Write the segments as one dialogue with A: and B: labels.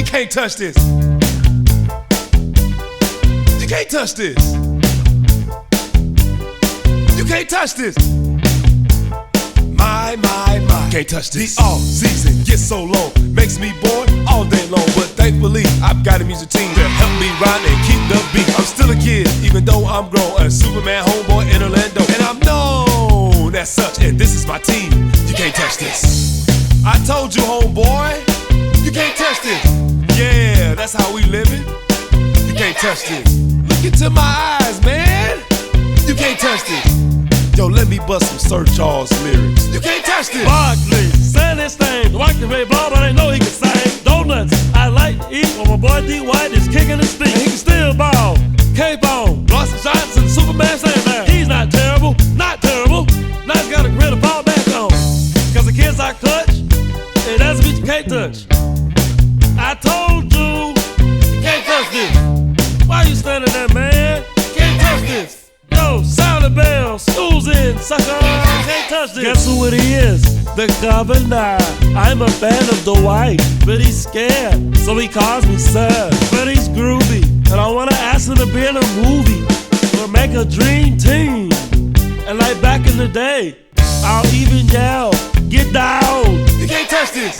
A: You can't touch this. You can't touch this. You can't touch this. My. Can't touch this. The off-season gets so long, makes me bored all day long. But thankfully, I've got a music team to help me ride and keep the beat. I'm still a kid, even though I'm grown. A Superman homeboy in Orlando. And I'm known as such, and this is my team. You can't touch this. I told you, homeboy, you can't touch this. Yeah, that's how we living. You can't touch this. Look into my eyes, man. You can't touch this. Yo, let me bust some Sir Charles lyrics. You can't touch this.
B: Barkley, saying his thing. Watch the red ball, but I know he can sing. Donuts, I like to eat when my boy D. White is kicking his feet. And he can still ball. K-Bone, lost some shots and Superman saying that. He's not terrible, not terrible. Now he's got a grin to fall back on. Cause the kids I clutch, and that's a beat you can't touch. I told you, you can't touch this. Why you standing there, man? Can't touch this. Yo, sound the bell, snoozing, sucker, can't touch this. Guess who it is? The governor. I'm a fan of Dwight, but he's scared, so he calls me sir. But he's groovy, and I wanna ask him to be in a movie or make a dream team. And like back in the day, I'll even yell, get down.
A: You can't touch this.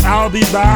B: I'll be back.